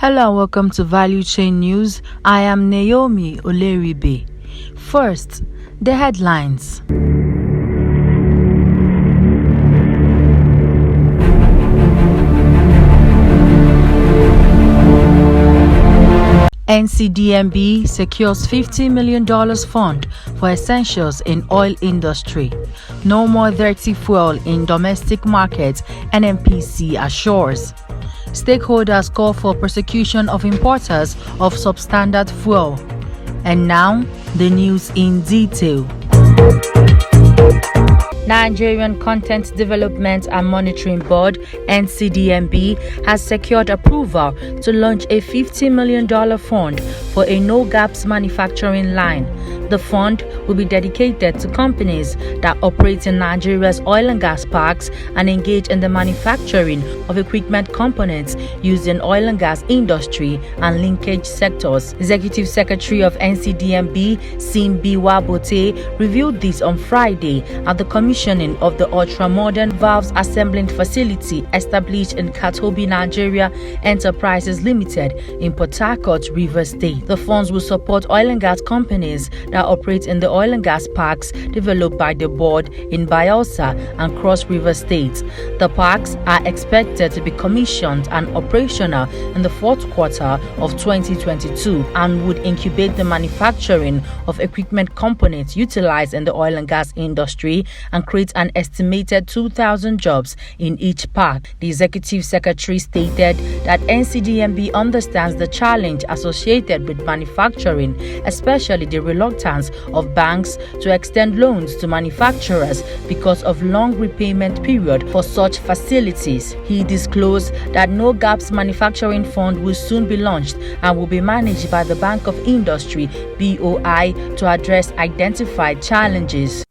Hello and welcome to Valuechain News. I am Naomi Oleribe. First, the headlines. NCDMB secures $50 million fund for essentials in oil industry. No more dirty fuel in domestic markets, NNPC assures. Stakeholders call for prosecution of importers of substandard fuel. And now, the news in detail. Nigerian Content Development and Monitoring Board (NCDMB) has secured approval to launch a $50 million fund for a no-gaps manufacturing line. The fund will be dedicated to companies that operate in Nigeria's oil and gas parks and engage in the manufacturing of equipment components used in oil and gas industry and linkage sectors. Executive Secretary of NCDMB, Simbiwa Bote, revealed this on Friday at the commissioning of the ultra-modern valves assembling facility established in Katobi, Nigeria Enterprises Limited in Port Harcourt, Rivers State. The funds will support oil and gas companies that operate in the oil and gas parks developed by the board in Bayelsa and Cross River States. The parks are expected to be commissioned and operational in the fourth quarter of 2022 and would incubate the manufacturing of equipment components utilized in the oil and gas industry and create an estimated 2,000 jobs in each park. The executive secretary stated that NCDMB understands the challenge associated with manufacturing, especially the reluctance of banks to extend loans to manufacturers because of long repayment period for such facilities. He disclosed that No Gaps Manufacturing Fund will soon be launched and will be managed by the Bank of Industry (BOI) to address identified challenges.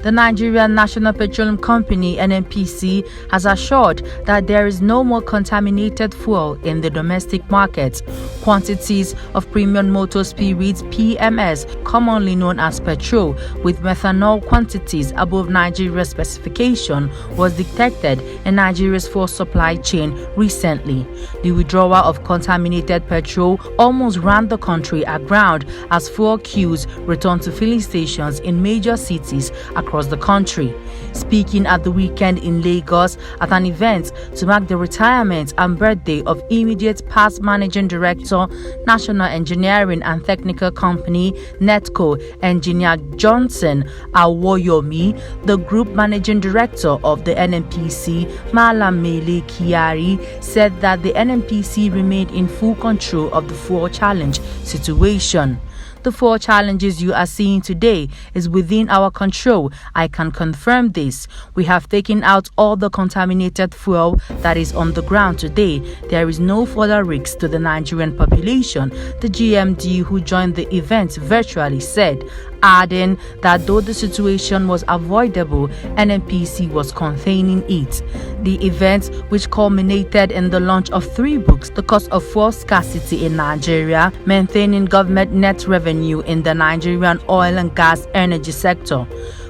The Nigerian National Petroleum Company (NNPC) has assured that there is no more contaminated fuel in the domestic market. Quantities of premium motor spirits (PMS), commonly known as petrol, with methanol quantities above Nigeria's specification, was detected in Nigeria's fuel supply chain recently. The withdrawal of contaminated petrol almost ran the country aground as fuel queues returned to filling stations in major cities across the country. Speaking at the weekend in Lagos at an event to mark the retirement and birthday of immediate past Managing Director, National Engineering and Technical Company (NETCO), Engineer Johnson Awoyomi, the Group Managing Director of the NNPC, Malam Mele Kyari, said that the NNPC remained in full control of the fuel challenge situation. The four challenges you are seeing today is within our control. I can confirm this. We have taken out all the contaminated fuel that is on the ground today. There is no further risk to the Nigerian population, the GMD who joined the event virtually said, adding that though the situation was avoidable, NNPC was containing it. The event, which culminated in the launch of 3 books, The Cost of Fuel Scarcity in Nigeria, Maintaining Government Net Revenue in the Nigerian Oil and Gas Energy Sector,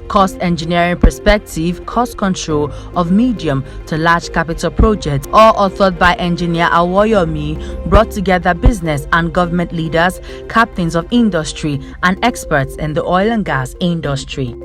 Cost Engineering Perspective, Cost Control of Medium to Large Capital Projects, all authored by Engineer Awoyomi, brought together business and government leaders, captains of industry, and experts in the oil and gas industry.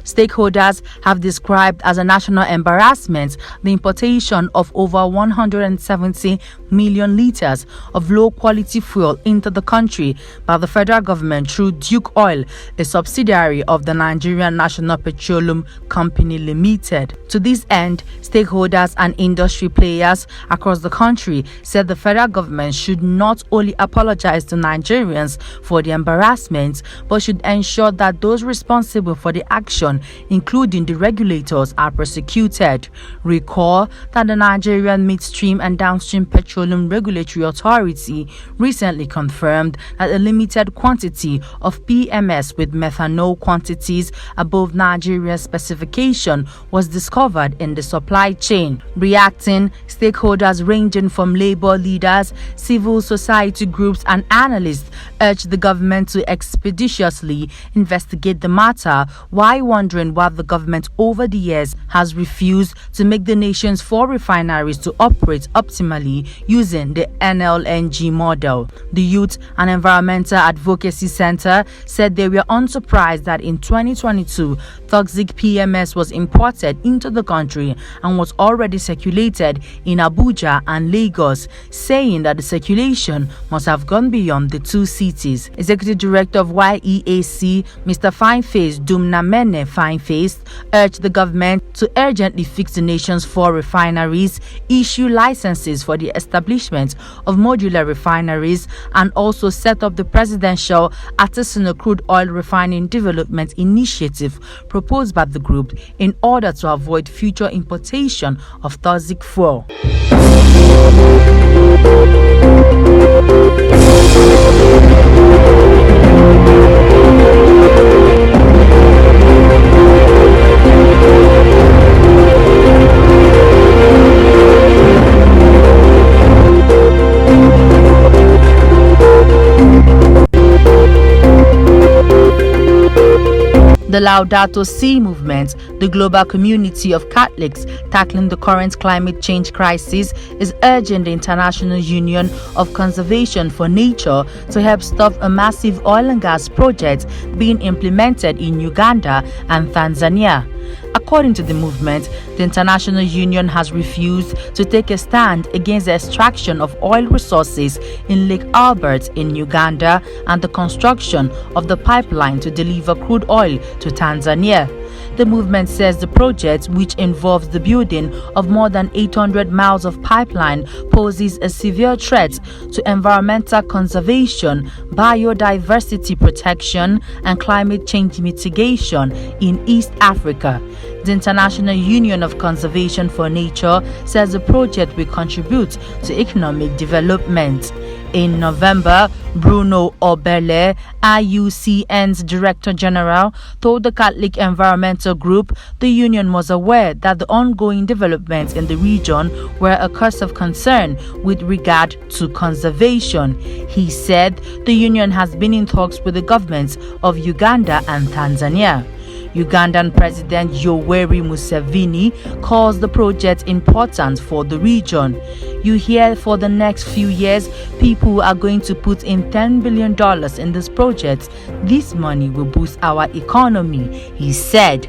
Stakeholders have described as a national embarrassment the importation of over 170 million liters of low-quality fuel into the country by the federal government through Duke Oil, a subsidiary of the Nigerian National Petroleum Company Limited. To this end, stakeholders and industry players across the country said the federal government should not only apologize to Nigerians for the embarrassment, but should ensure that those responsible for the action, including the regulators, are prosecuted. Recall that the Nigerian Midstream and Downstream Petroleum Regulatory Authority recently confirmed that a limited quantity of PMS with methanol quantities above Nigeria's specification was discovered in the supply chain. Reacting, stakeholders ranging from labor leaders, civil society groups, and analysts urged the government to expeditiously investigate the matter, while one wondering why the government over the years has refused to make the nation's 4 refineries to operate optimally using the NLNG model. The Youth and Environmental Advocacy Center said they were unsurprised that in 2022, toxic PMS was imported into the country and was already circulated in Abuja and Lagos, saying that the circulation must have gone beyond the 2 cities. Executive Director of YEAC, Mr. Fineface Dumnamene Fineface, urged the government to urgently fix the nation's 4 refineries, issue licenses for the establishment of modular refineries, and also set up the Presidential Artisanal Crude Oil Refining Development Initiative proposed by the group in order to avoid future importation of toxic fuel. The Laudato Si movement, the global community of Catholics tackling the current climate change crisis, is urging the International Union of Conservation for Nature to help stop a massive oil and gas project being implemented in Uganda and Tanzania. According to the movement, the International Union has refused to take a stand against the extraction of oil resources in Lake Albert in Uganda and the construction of the pipeline to deliver crude oil to Tanzania. The movement says the project, which involves the building of more than 800 miles of pipeline, poses a severe threat to environmental conservation, biodiversity protection, and climate change mitigation in East Africa. The International Union of Conservation for Nature says the project will contribute to economic development. In November, Bruno Obele, IUCN's Director General, told the Catholic Environmental Group the union was aware that the ongoing developments in the region were a cause of concern with regard to conservation. He said the union has been in talks with the governments of Uganda and Tanzania. Ugandan President Yoweri Museveni calls the project important for the region. You hear for the next few years, people are going to put in $10 billion in this project. This money will boost our economy, he said.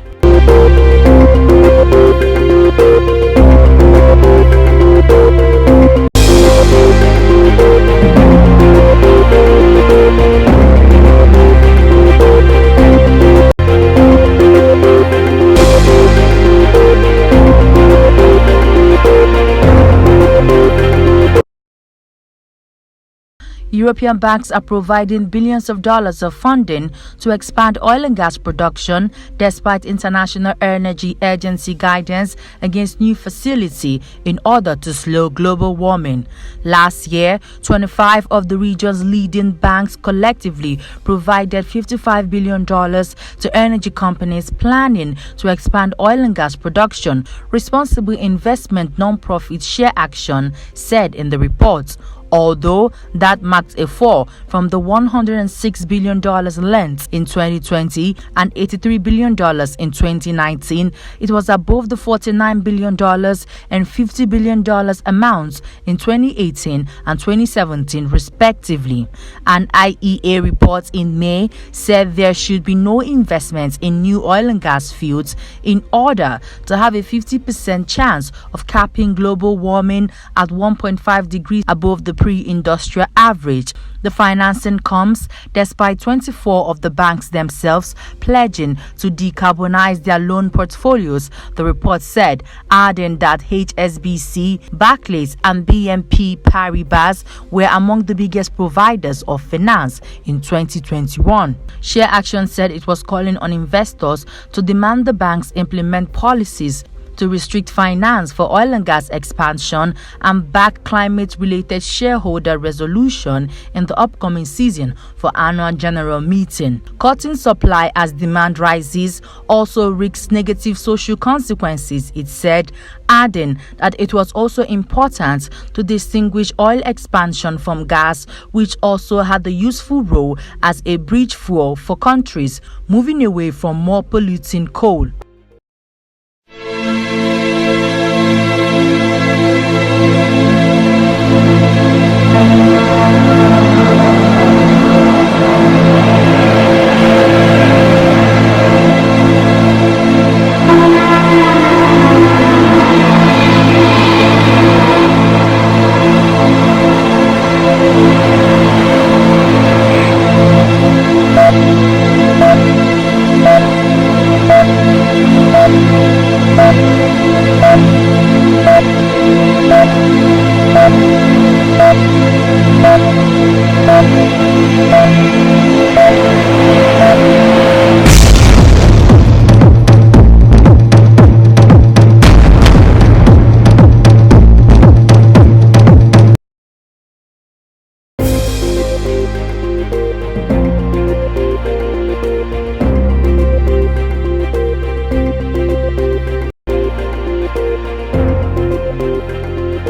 European banks are providing billions of dollars of funding to expand oil and gas production despite International Energy Agency guidance against new facility in order to slow global warming. Last year, 25 of the region's leading banks collectively provided $55 billion to energy companies planning to expand oil and gas production, Responsible Investment Nonprofit Share Action said in the report. Although that marked a fall from the $106 billion lent in 2020 and $83 billion in 2019, it was above the $49 billion and $50 billion amounts in 2018 and 2017 respectively. An IEA report in May said there should be no investments in new oil and gas fields in order to have a 50% chance of capping global warming at 1.5 degrees above the pre-industrial average. The financing comes despite 24 of the banks themselves pledging to decarbonize their loan portfolios, the report said, adding that HSBC, Barclays and BNP Paribas were among the biggest providers of finance in 2021. Share Action said it was calling on investors to demand the banks implement policies to restrict finance for oil and gas expansion and back climate-related shareholder resolution in the upcoming season for annual general meeting. Cutting supply as demand rises also risks negative social consequences, it said, adding that it was also important to distinguish oil expansion from gas, which also had the useful role as a bridge fuel for countries moving away from more polluting coal.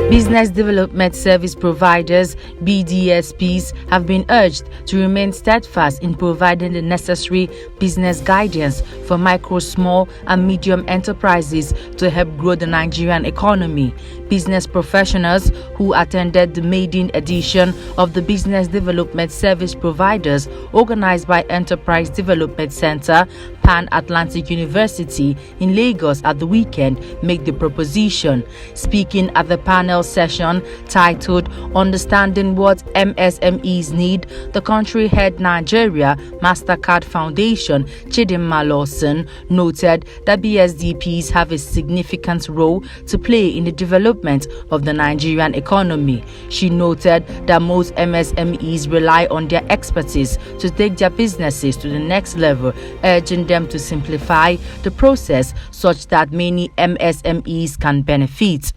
Business Development Service Providers (BDSPs) have been urged to remain steadfast in providing the necessary business guidance for micro, small and medium enterprises to help grow the Nigerian economy. Business professionals who attended the maiden edition of the Business Development Service Providers organized by Enterprise Development Center, Pan Atlantic University in Lagos at the weekend made the proposition. Speaking at the panel session titled Understanding What MSMEs Need, the country head Nigeria MasterCard Foundation Chidinma Lawson noted that BSDPs have a significant role to play in the development of the Nigerian economy. She noted that most MSMEs rely on their expertise to take their businesses to the next level, urging them to simplify the process such that many MSMEs can benefit.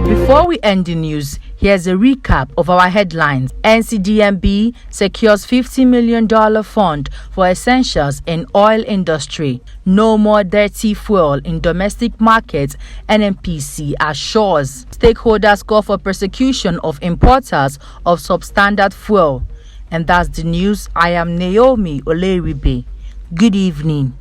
Before we end the news, here's a recap of our headlines. NCDMB secures $50 million fund for essentials in oil industry. No more dirty fuel in domestic markets, NNPC assures. Stakeholders call for prosecution of importers of substandard fuel. And that's the news. I am Naomi Oleribe. Good evening.